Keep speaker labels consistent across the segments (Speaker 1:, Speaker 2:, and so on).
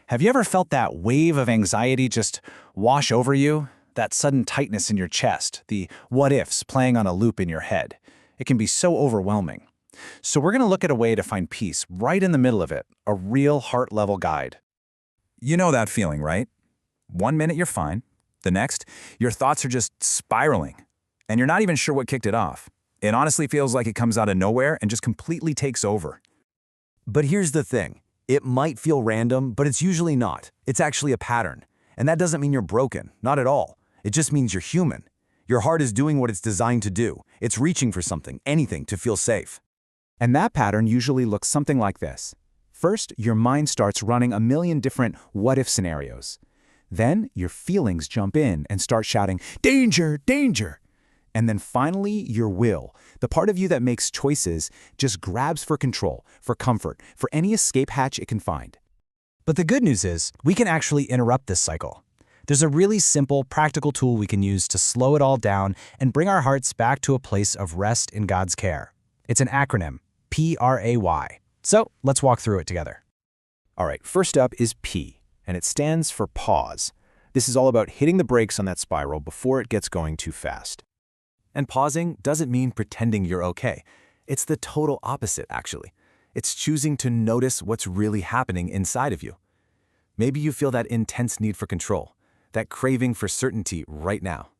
Speaker 1: Have you ever felt that wave of anxiety just wash over you? That sudden tightness in your chest, the what-ifs playing on a loop in your head. It can be so overwhelming. So we're going to look at a way to find peace right in the middle of it, a real heart-level guide.
Speaker 2: You know that feeling, right? 1 minute you're fine. The next, your thoughts are just spiraling. And you're not even sure what kicked it off. It honestly feels like it comes out of nowhere and just completely takes over.
Speaker 3: But here's the thing. It might feel random, but it's usually not. It's actually a pattern. And that doesn't mean you're broken. Not at all. It just means you're human. Your heart is doing what it's designed to do. It's reaching for something, anything, to feel safe.
Speaker 1: And that pattern usually looks something like this. First, your mind starts running a million different what-if scenarios. Then, your feelings jump in and start shouting, "Danger! Danger!" And then finally, your will, the part of you that makes choices, just grabs for control, for comfort, for any escape hatch it can find. But the good news is, we can actually interrupt this cycle. There's a really simple, practical tool we can use to slow it all down and bring our hearts back to a place of rest in God's care. It's an acronym, PRAY. So let's walk through it together. All right, first up is P, and it stands for pause. This is all about hitting the brakes on that spiral before it gets going too fast. And pausing doesn't mean pretending you're okay. It's the total opposite, actually. It's choosing to notice what's really happening inside of you. Maybe you feel that intense need for control, that craving for certainty right now.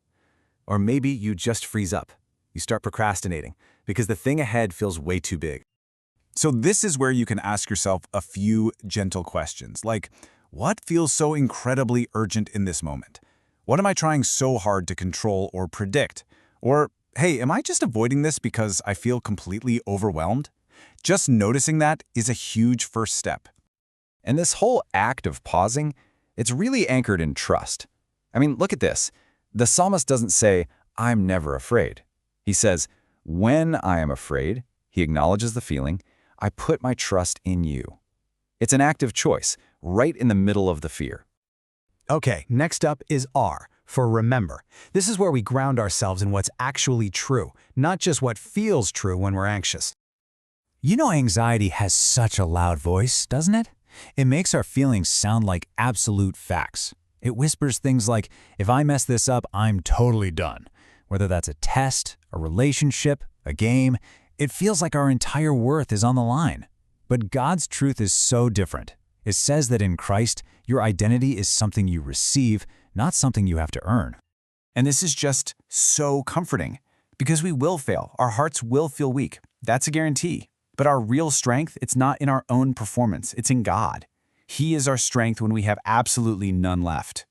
Speaker 1: Or maybe you just freeze up. You start procrastinating because the thing ahead feels way too big.
Speaker 2: So this is where you can ask yourself a few gentle questions, like, what feels so incredibly urgent in this moment? What am I trying so hard to control or predict? Or, hey, am I just avoiding this because I feel completely overwhelmed? Just noticing that is a huge first step.
Speaker 3: And this whole act of pausing, it's really anchored in trust. I mean, look at this. The psalmist doesn't say, "I'm never afraid." He says, "When I am afraid," he acknowledges the feeling, "I put my trust in you." It's an active choice, right in the middle of the fear.
Speaker 4: Okay, next up is R, for remember. This is where we ground ourselves in what's actually true, not just what feels true when we're anxious. You know, anxiety has such a loud voice, doesn't it? It makes our feelings sound like absolute facts. It whispers things like, if I mess this up, I'm totally done. Whether that's a test, a relationship, a game, it feels like our entire worth is on the line. But God's truth is so different. It says that in Christ, your identity is something you receive, not something you have to earn.
Speaker 2: And this is just so comforting, because we will fail. Our hearts will feel weak. That's a guarantee. But our real strength, it's not in our own performance. It's in God. He is our strength when we have absolutely none left.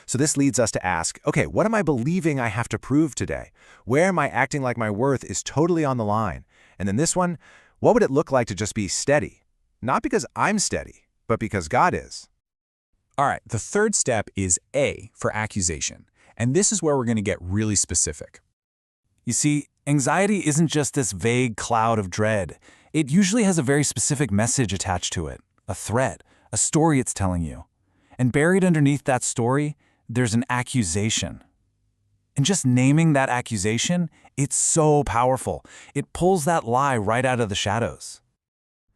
Speaker 3: So this leads us to ask, okay, what am I believing I have to prove today? Where am I acting like my worth is totally on the line? And then this one, what would it look like to just be steady? Not because I'm steady, but because God is.
Speaker 2: All right, the third step is A for accusation. And this is where we're going to get really specific. You see, anxiety isn't just this vague cloud of dread. It usually has a very specific message attached to it, a threat, a story it's telling you. And buried underneath that story, there's an accusation. And just naming that accusation, it's so powerful. It pulls that lie right out of the shadows.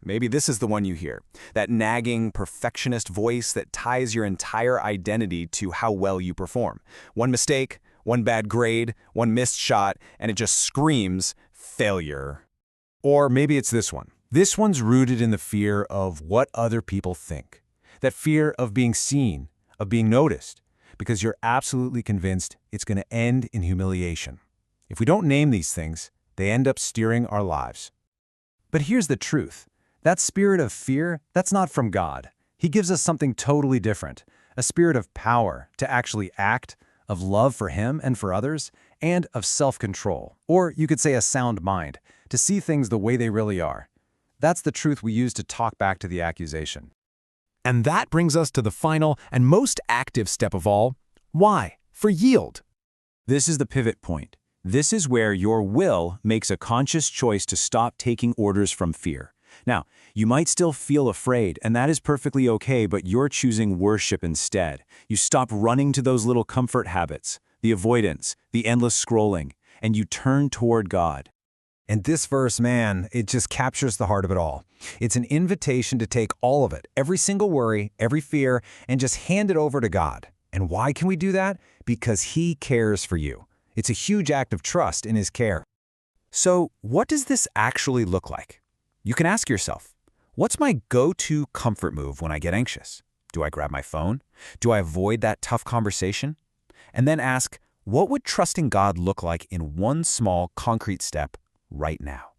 Speaker 3: Maybe this is the one you hear, that nagging, perfectionist voice that ties your entire identity to how well you perform. One mistake, one bad grade, one missed shot, and it just screams failure. Or maybe it's this one. This one's rooted in the fear of what other people think. That fear of being seen, of being noticed, because you're absolutely convinced it's going to end in humiliation. If we don't name these things, they end up steering our lives. But here's the truth. That spirit of fear, that's not from God. He gives us something totally different, a spirit of power to actually act, of love for Him and for others, and of self-control, or you could say a sound mind, to see things the way they really are. That's the truth we use to talk back to the accusation.
Speaker 4: And that brings us to the final and most active step of all. Why? For yield.
Speaker 2: This is the pivot point. This is where your will makes a conscious choice to stop taking orders from fear. Now, you might still feel afraid, and that is perfectly okay, but you're choosing worship instead. You stop running to those little comfort habits, the avoidance, the endless scrolling, and you turn toward God.
Speaker 3: And this verse, man, it just captures the heart of it all. It's an invitation to take all of it, every single worry, every fear, and just hand it over to God. And why can we do that? Because He cares for you. It's a huge act of trust in His care.
Speaker 1: So, what does this actually look like? You can ask yourself, what's my go-to comfort move when I get anxious? Do I grab my phone? Do I avoid that tough conversation? And then ask, what would trusting God look like in one small, concrete step right now?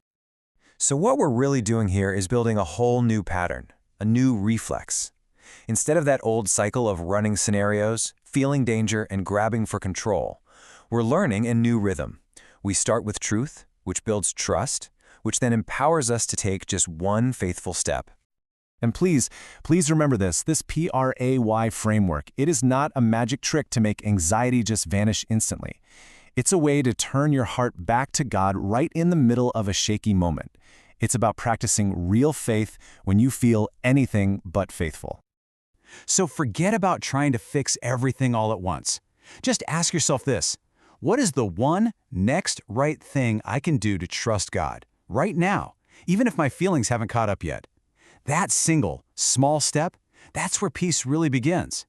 Speaker 3: So what we're really doing here is building a whole new pattern, a new reflex. Instead of that old cycle of running scenarios, feeling danger, and grabbing for control, we're learning a new rhythm. We start with truth, which builds trust, which then empowers us to take just one faithful step.
Speaker 1: And please remember this PRAY framework. It is not a magic trick to make anxiety just vanish instantly. It's a way to turn your heart back to God right in the middle of a shaky moment. It's about practicing real faith when you feel anything but faithful.
Speaker 4: So forget about trying to fix everything all at once. Just ask yourself this: what is the one next right thing I can do to trust God right now, even if my feelings haven't caught up yet? That single, small step, that's where peace really begins.